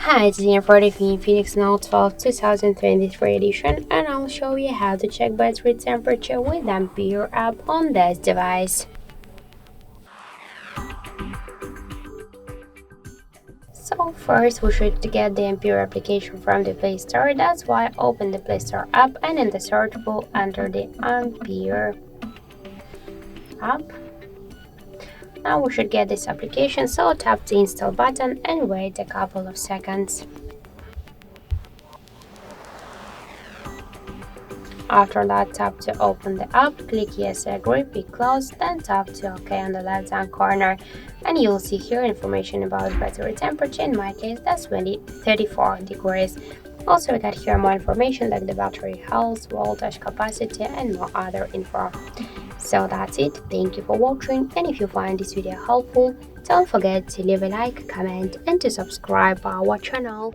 Hi, it's Ian for the INFINIX Note 12 2023 edition, and I'll show you how to check battery temperature with Ampere app on this device. So first we should get the Ampere application from the Play Store. That's why open the Play Store app and in the search bar enter the Ampere app. Now we should get this application, so tap the install button and wait a couple of seconds. After that, tap to open the app, click yes, I agree, pick close, then tap to OK on the left hand corner, and you'll see here information about battery temperature. In my case, that's 34 degrees. Also, we got here more information like the battery health, voltage, capacity, and more other info. So that's it. Thank you for watching, and if you find this video helpful, don't forget to leave a like, comment, and to subscribe our channel.